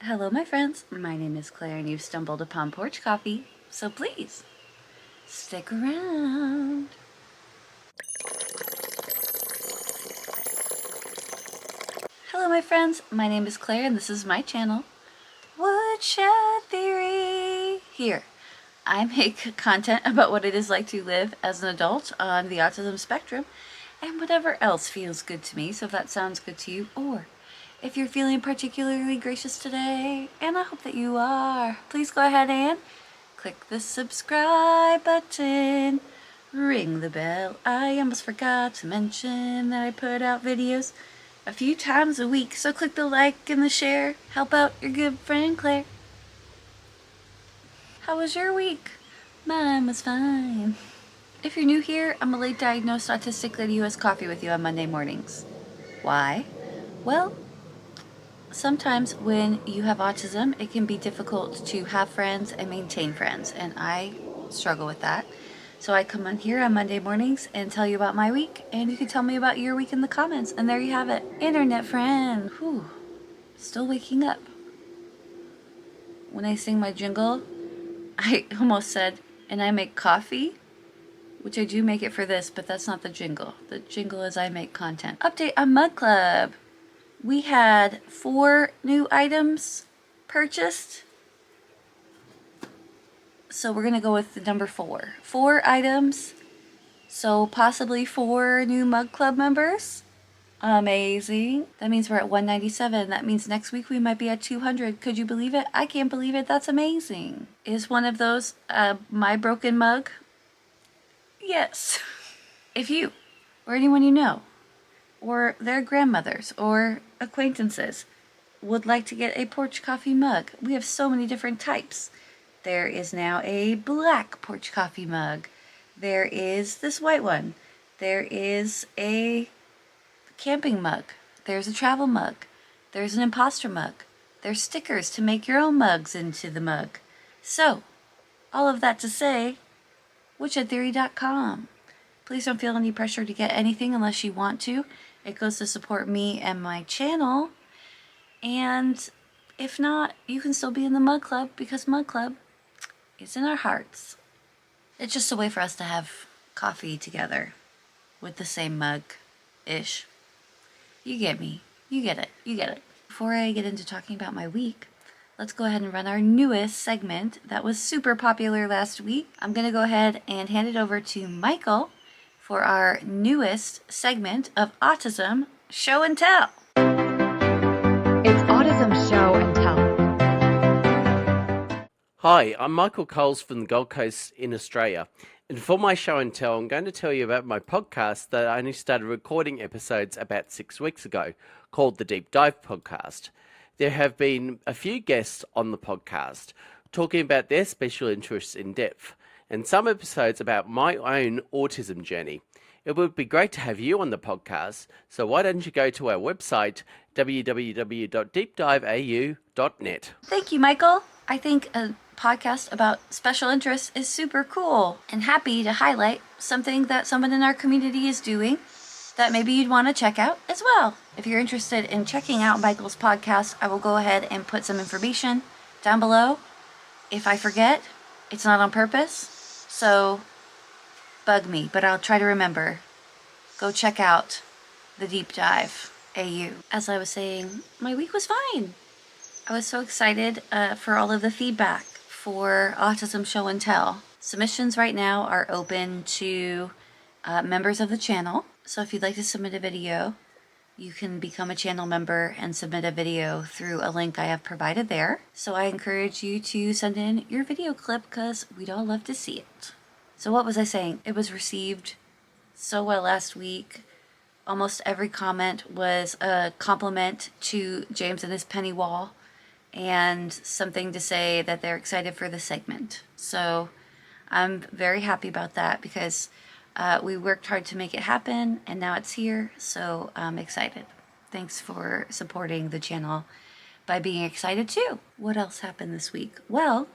Hello, my friends. My name is Claire, and you've stumbled upon Porch Coffee, so please stick around. Hello, my friends. My name is Claire, and this is my channel, Woodshed Theory. Here, I make content about what it is like to live as an adult on the autism spectrum and whatever else feels good to me. So if that sounds good to you, or if you're feeling particularly gracious today, and I hope that you are, please go ahead and click the subscribe button, ring the bell. I almost forgot to mention that I put out videos a few times a week, so click the like and the share. Help out your good friend Claire. How was your week? Mine was fine. If you're new here, I'm a late diagnosed autistic lady who has coffee with you on Monday mornings. Why? Well, sometimes when you have autism, it can be difficult to have friends and maintain friends, and I struggle with that. So I come on here on Monday mornings and tell you about my week, and you can tell me about your week in the comments, and there you have it. Internet friend. Whew. Still waking up. When I sing my jingle, I almost said, and I make coffee, which I do make it for this, but that's not the jingle. The jingle is I make content. Update on Mug Club. We had 4 new items purchased. So we're going to go with the number 4. 4 items. So possibly 4 new Mug Club members. Amazing. That means we're at 197. That means next week we might be at 200. Could you believe it? I can't believe it. That's amazing. Is one of those my broken mug? Yes. If you or anyone you know or their grandmothers or acquaintances would like to get a porch coffee mug, we have so many different types. There is now a black porch coffee mug. There is this white one. There is a camping mug. There's a travel mug. There's an imposter mug. There's stickers to make your own mugs into the mug. So, all of that to say, woodshedtheory.com. Please don't feel any pressure to get anything unless you want to. It goes to support me and my channel. And if not, you can still be in the Mug Club, because Mug Club is in our hearts. It's just a way for us to have coffee together with the same mug-ish. You get me. You get it. You get it. Before I get into talking about my week, let's go ahead and run our newest segment that was super popular last week. I'm going to go ahead and hand it over to Michael for our newest segment of Autism Show and Tell. It's Autism Show and Tell. Hi, I'm Michael Coles from the Gold Coast in Australia. And for my show and tell, I'm going to tell you about my podcast that I only started recording episodes about 6 weeks ago, called the Deep Dive Podcast. There have been a few guests on the podcast talking about their special interests in depth, and some episodes about my own autism journey. It would be great to have you on the podcast, so why don't you go to our website, www.deepdiveau.net. Thank you, Michael. I think a podcast about special interests is super cool, and happy to highlight something that someone in our community is doing that maybe you'd want to check out as well. If you're interested in checking out Michael's podcast, I will go ahead and put some information down below. If I forget, it's not on purpose, so bug me, but I'll try to remember. Go check out the Deep Dive AU. As I was saying, my week was fine. I was so excited for all of the feedback for Autism Show and Tell. Submissions right now are open to members of the channel. So if you'd like to submit a video, you can become a channel member and submit a video through a link I have provided there. So I encourage you to send in your video clip, because we'd all love to see it. So what was I saying? It was received so well last week. Almost every comment was a compliment to James and his penny wall, and something to say that they're excited for the segment. So I'm very happy about that, because we worked hard to make it happen, and now it's here, so I'm excited. Thanks for supporting the channel by being excited too. What else happened this week? Well,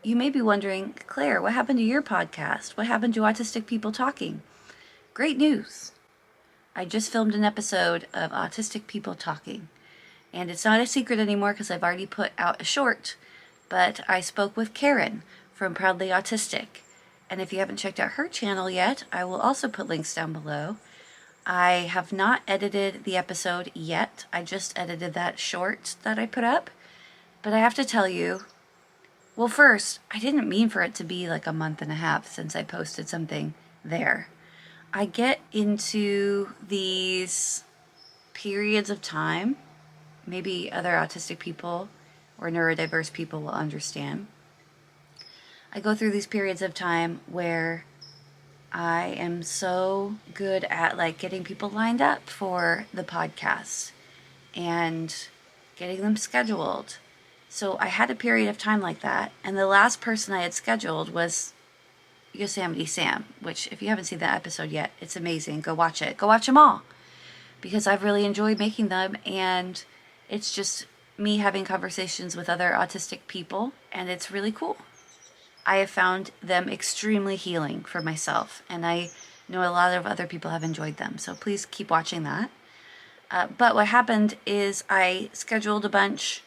you may be wondering, Claire, what happened to your podcast? What happened to Autistic People Talking? Great news. I just filmed an episode of Autistic People Talking, And it's not a secret anymore because I've already put out a short, but I spoke with Karen from Proudly Autistic. And if you haven't checked out her channel yet, I will also put links down below. I have not edited the episode yet. I just edited that short that I put up. But I have to tell you, well, first, I didn't mean for it to be like a month and a half since I posted something there. I get into these periods of time, maybe other autistic people or neurodiverse people will understand. I go through these periods of time where I am so good at like getting people lined up for the podcast and getting them scheduled. So I had a period of time like that, and the last person I had scheduled was Yosemite Sam, which if you haven't seen that episode yet, it's amazing. Go watch it. Go watch them all because I've really enjoyed making them, and it's just me having conversations with other autistic people, and it's really cool. I have found them extremely healing for myself, and I know a lot of other people have enjoyed them, so please keep watching that. But what happened is I scheduled a bunch,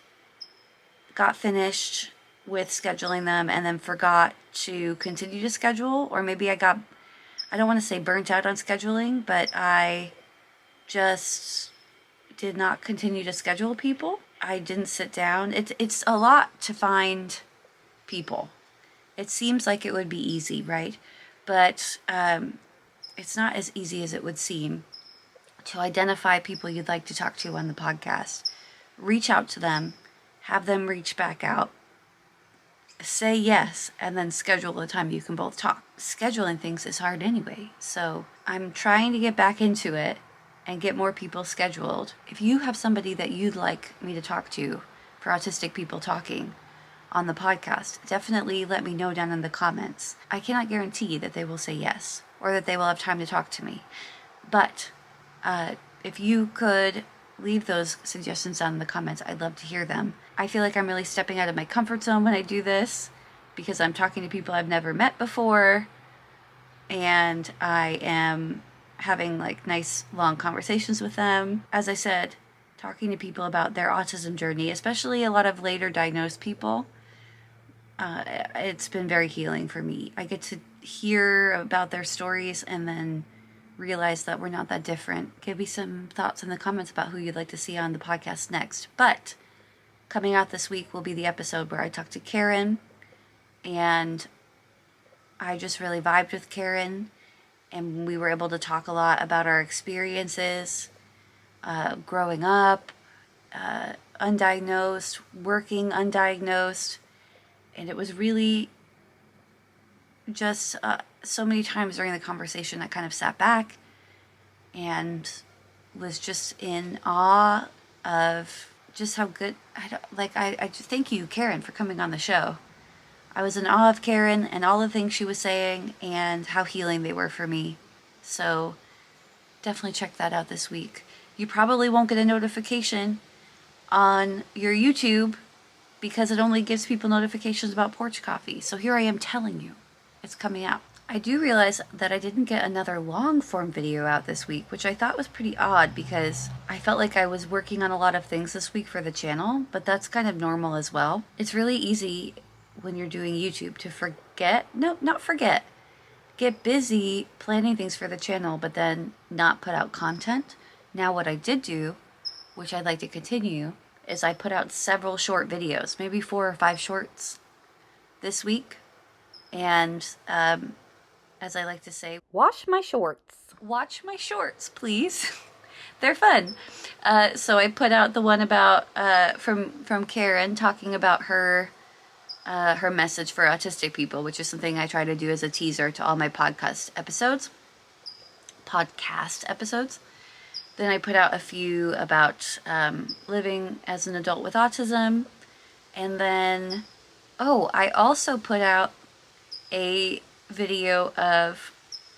got finished with scheduling them, and then forgot to continue to schedule, or maybe I don't want to say burnt out on scheduling, but I just did not continue to schedule people. I didn't sit down. It's a lot to find people. It seems like it would be easy, right? But it's not as easy as it would seem to identify people you'd like to talk to on the podcast. Reach out to them, have them reach back out, say yes, and then schedule a time you can both talk. Scheduling things is hard anyway, so I'm trying to get back into it and get more people scheduled. If you have somebody that you'd like me to talk to for autistic people talking on the podcast, definitely let me know down in the comments. I cannot guarantee that they will say yes or that they will have time to talk to me. But if you could leave those suggestions down in the comments, I'd love to hear them. I feel like I'm really stepping out of my comfort zone when I do this because I'm talking to people I've never met before, and I am having like nice long conversations with them. As I said, talking to people about their autism journey, especially a lot of later diagnosed people. It's been very healing for me. I get to hear about their stories and then realize that we're not that different. Give me some thoughts in the comments about who you'd like to see on the podcast next. But coming out this week will be the episode where I talk to Karen, and I just really vibed with Karen, and we were able to talk a lot about our experiences, growing up, undiagnosed, working undiagnosed. And it was really just so many times during the conversation I kind of sat back and was just in awe of just how good, I just thank you, Karen, for coming on the show. I was in awe of Karen and all the things she was saying and how healing they were for me. So definitely check that out this week. You probably won't get a notification on your YouTube because it only gives people notifications about Porch Coffee. So here I am telling you, it's coming out. I do realize that I didn't get another long form video out this week, which I thought was pretty odd because I felt like I was working on a lot of things this week for the channel, but that's kind of normal as well. It's really easy when you're doing YouTube to get busy planning things for the channel, but then not put out content. Now what I did do, which I'd like to continue, is I put out several short videos, maybe 4 or 5 shorts this week. And as I like to say, Wash my shorts. watch my shorts, please. They're fun. So I put out the one about from Karen talking about her message for autistic people, which is something I try to do as a teaser to all my podcast episodes. Then I put out a few about living as an adult with autism. And then, I also put out a video of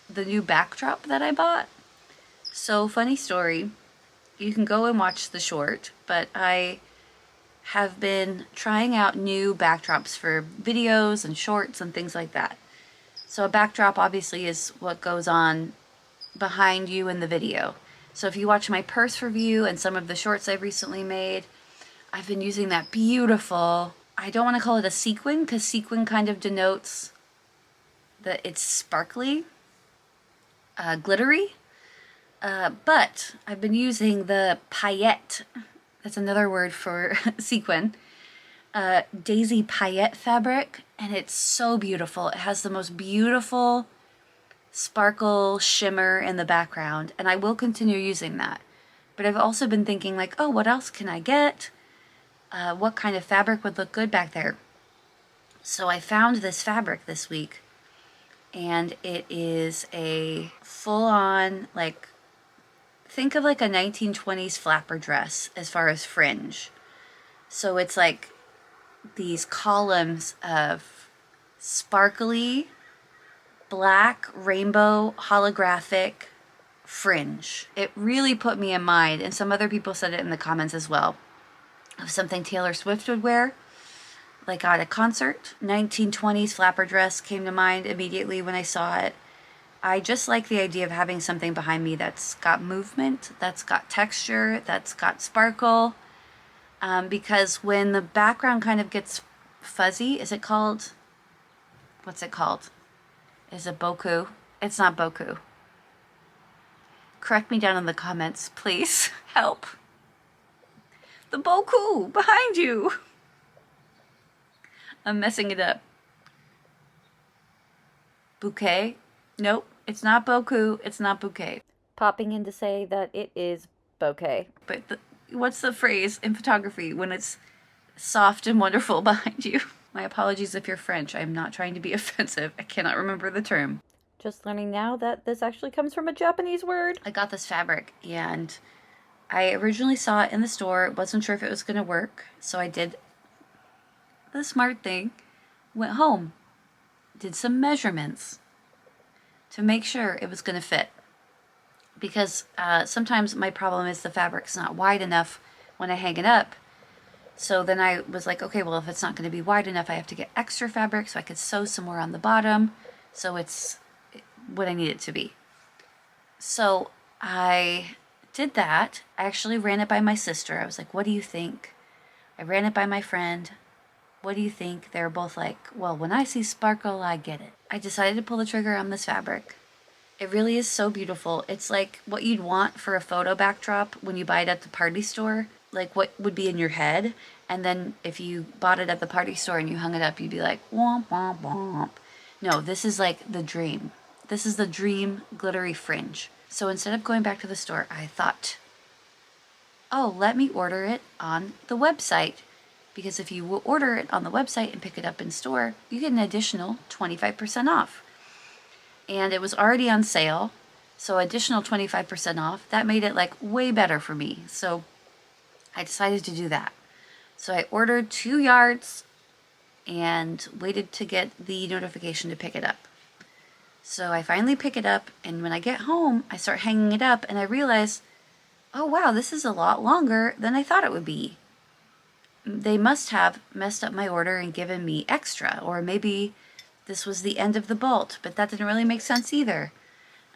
the new backdrop that I bought. So, funny story. You can go and watch the short, but I have been trying out new backdrops for videos and shorts and things like that. So a backdrop obviously is what goes on behind you in the video. So if you watch my purse review and some of the shorts I've recently made, I've been using that beautiful, I don't want to call it a sequin because sequin kind of denotes that it's sparkly, glittery. But I've been using the paillette, that's another word for sequin, daisy paillette fabric, and it's so beautiful. It has the most beautiful sparkle shimmer in the background, and I will continue using that. But I've also been thinking like, oh, what else can I get? What kind of fabric would look good back there? So I found this fabric this week, and it is a full-on, like, think of like a 1920s flapper dress as far as fringe. So it's like these columns of sparkly black rainbow holographic fringe. It really put me in mind, and some other people said it in the comments as well, of something Taylor Swift would wear, like at a concert. 1920s flapper dress came to mind immediately when I saw it. I just like the idea of having something behind me that's got movement, that's got texture, that's got sparkle. Because when the background kind of gets fuzzy, is it called? What's it called? Is it boku? It's not boku. Correct me down in the comments, please. Help. The boku behind you. I'm messing it up. Bouquet? Nope, it's not boku, it's not bouquet. Popping in to say that it is bouquet. But what's the phrase in photography when it's soft and wonderful behind you? My apologies if you're French. I'm not trying to be offensive. I cannot remember the term. Just learning now that this actually comes from a Japanese word. I got this fabric, and I originally saw it in the store. Wasn't sure if it was going to work, so I did the smart thing. Went home, did some measurements to make sure it was going to fit. Because sometimes my problem is the fabric's not wide enough when I hang it up. So then I was like, okay, well, if it's not going to be wide enough, I have to get extra fabric so I could sew somewhere on the bottom so it's what I need it to be. So I did that. I actually ran it by my sister. I was like, what do you think? I ran it by my friend. What do you think? They were both like, well, when I see sparkle, I get it. I decided to pull the trigger on this fabric. It really is so beautiful. It's like what you'd want for a photo backdrop when you buy it at the party store, like what would be in your head. And then if you bought it at the party store and you hung it up, you'd be like, womp, womp, womp. No, this is like the dream. This is the dream glittery fringe. So instead of going back to the store, I thought, oh, let me order it on the website. Because if you will order it on the website and pick it up in store, you get an additional 25% off. And it was already on sale, so additional 25% off. That made it like way better for me. So I decided to do that. So I ordered 2 yards and waited to get the notification to pick it up. So I finally pick it up, and when I get home, I start hanging it up, and I realize, oh wow, this is a lot longer than I thought it would be. They must have messed up my order and given me extra, or maybe this was the end of the bolt, but that didn't really make sense either.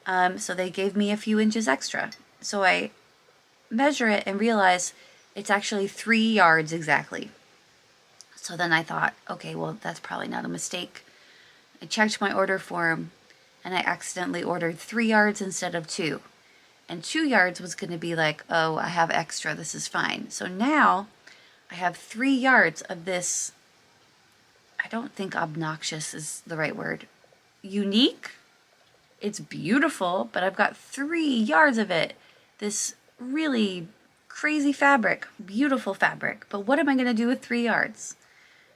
So they gave me a few inches extra. So I measure it and realize it's actually 3 yards exactly. So then I thought, okay, well, that's probably not a mistake. I checked my order form, and I accidentally ordered 3 yards instead of 2. And 2 yards was going to be like, oh, I have extra, this is fine. So now I have 3 yards of this, I don't think obnoxious is the right word, unique. It's beautiful, but I've got 3 yards of it. This really crazy fabric, beautiful fabric. But what am I going to do with 3 yards?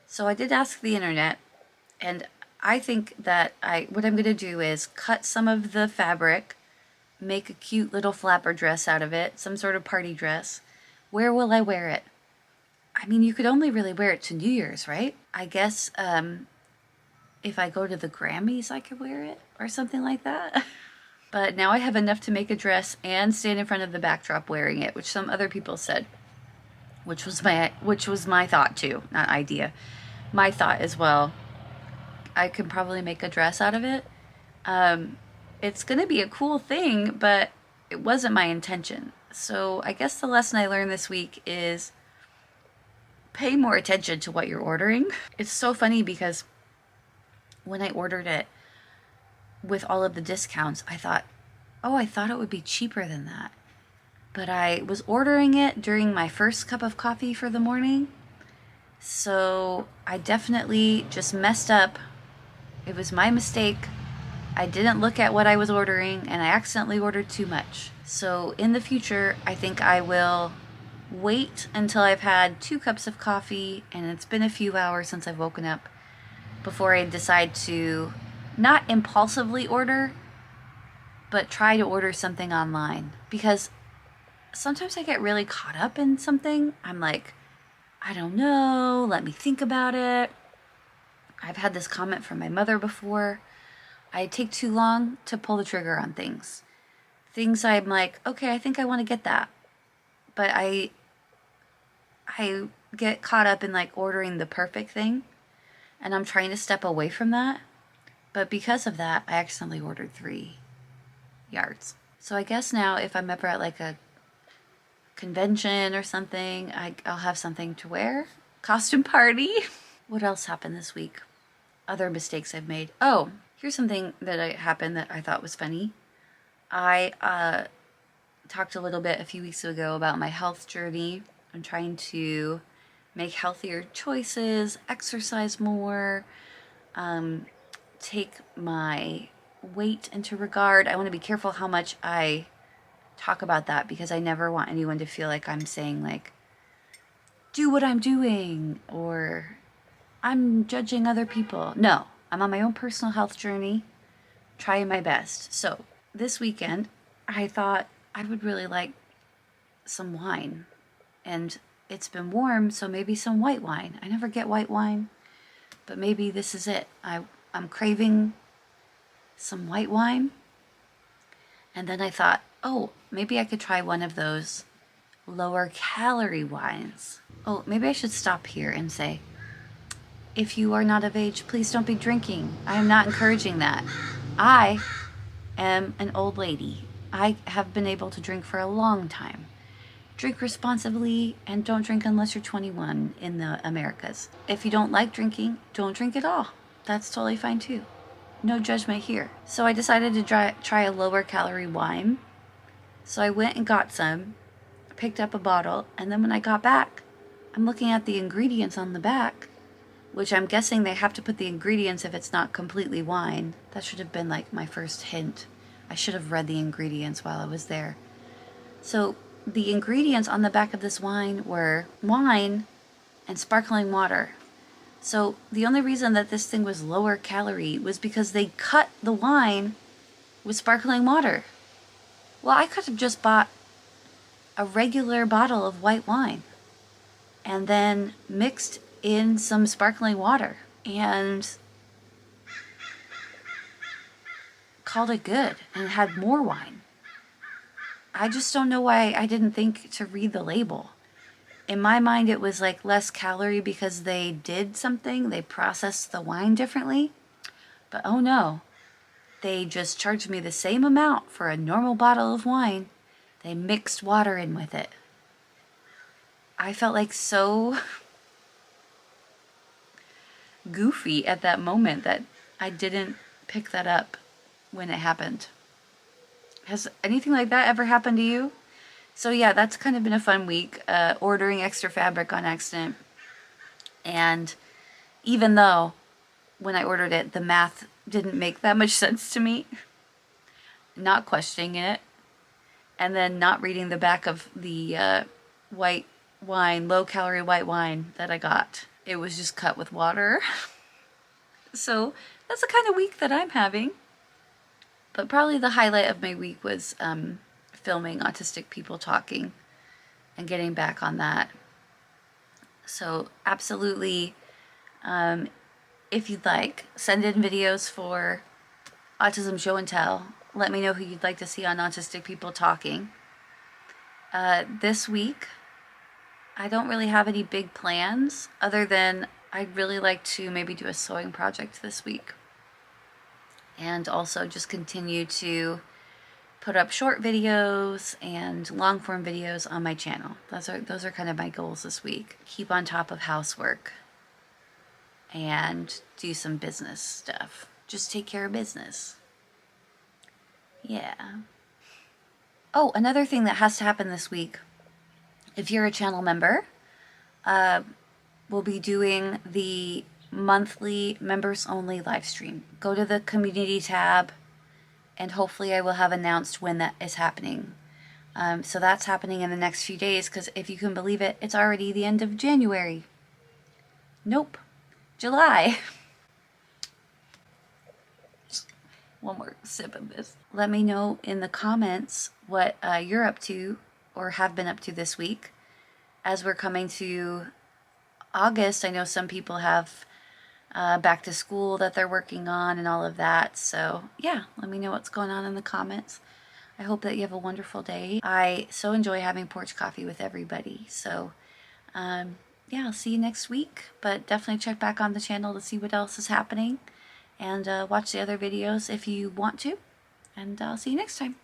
So I did ask the internet, and I think that what I'm going to do is cut some of the fabric, make a cute little flapper dress out of it, some sort of party dress. Where will I wear it? I mean, you could only really wear it to New Year's, right? I guess if I go to the Grammys, I could wear it or something like that. But now I have enough to make a dress and stand in front of the backdrop wearing it, which some other people said, which was my thought too, not idea. My thought as well. I could probably make a dress out of it. It's going to be a cool thing, but it wasn't my intention. So I guess the lesson I learned this week is pay more attention to what you're ordering. It's so funny because when I ordered it with all of the discounts, I thought, oh, I thought it would be cheaper than that. But I was ordering it during my first cup of coffee for the morning. So I definitely just messed up. It was my mistake. I didn't look at what I was ordering and I accidentally ordered too much. So in the future, I think I will wait until I've had 2 cups of coffee and it's been a few hours since I've woken up before I decide to not impulsively order, but try to order something online. Because sometimes I get really caught up in something. I'm like, I don't know, let me think about it. I've had this comment from my mother before. I take too long to pull the trigger on things. Things I'm like, okay, I think I want to get that. But I get caught up in like ordering the perfect thing. And I'm trying to step away from that. But because of that, I accidentally ordered 3 yards. So I guess now if I'm ever at like a convention or something, I'll have something to wear. Costume party. What else happened this week? Other mistakes I've made. Oh, here's something that happened that I thought was funny. I talked a little bit a few weeks ago about my health journey. I'm trying to make healthier choices, exercise more, take my weight into regard. I want to be careful how much I talk about that because I never want anyone to feel like I'm saying like, do what I'm doing or I'm judging other people. No, I'm on my own personal health journey, trying my best. So this weekend, I thought I would really like some wine. And it's been warm, so maybe some white wine. I never get white wine, but maybe this is it. I'm craving some white wine. And then I thought, oh, maybe I could try one of those lower calorie wines. Oh, maybe I should stop here and say, if you are not of age, please don't be drinking. I am not encouraging that. I am an old lady. I have been able to drink for a long time. Drink responsibly and don't drink unless you're 21 in the Americas. If you don't like drinking, don't drink at all. That's totally fine too. No judgment here. So I decided to try a lower calorie wine. So I went and got some, picked up a bottle, and then when I got back, I'm looking at the ingredients on the back, which I'm guessing they have to put the ingredients if it's not completely wine. That should have been like my first hint. I should have read the ingredients while I was there. So the ingredients on the back of this wine were wine and sparkling water. So the only reason that this thing was lower calorie was because they cut the wine with sparkling water. Well, I could have just bought a regular bottle of white wine and then mixed in some sparkling water and called it good and had more wine. I just don't know why I didn't think to read the label. In my mind, it was like less calorie because they did something. They processed the wine differently. But oh no, they just charged me the same amount for a normal bottle of wine. They mixed water in with it. I felt like so goofy at that moment that I didn't pick that up when it happened. Has anything like that ever happened to you? So yeah, that's kind of been a fun week, ordering extra fabric on accident. And even though when I ordered it, the math didn't make that much sense to me, not questioning it, and then not reading the back of the white wine, low-calorie white wine that I got. It was just cut with water. So that's the kind of week that I'm having. But probably the highlight of my week was filming Autistic People Talking and getting back on that. So absolutely, if you'd like, send in videos for Autism Show and Tell. Let me know who you'd like to see on Autistic People Talking. This week, I don't really have any big plans other than I'd really like to maybe do a sewing project this week. And also just continue to put up short videos and long form videos on my channel. Those are kind of my goals this week. Keep on top of housework and do some business stuff. Just take care of business. Yeah. Oh, another thing that has to happen this week. If you're a channel member, we'll be doing the monthly members only live stream. Go to the community tab and hopefully I will have announced when that is happening. So that's happening in the next few days because if you can believe it, it's already the end of January. Nope. July. One more sip of this. Let me know in the comments what you're up to or have been up to this week. As we're coming to August, I know some people have back to school that they're working on and all of that. So yeah, let me know what's going on in the comments. I hope that you have a wonderful day. I so enjoy having porch coffee with everybody. So yeah, I'll see you next week, but definitely check back on the channel to see what else is happening and watch the other videos if you want to. And I'll see you next time.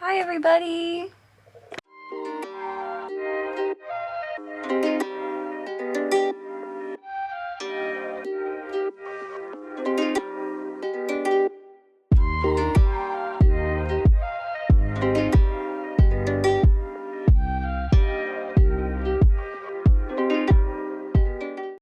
Bye, everybody.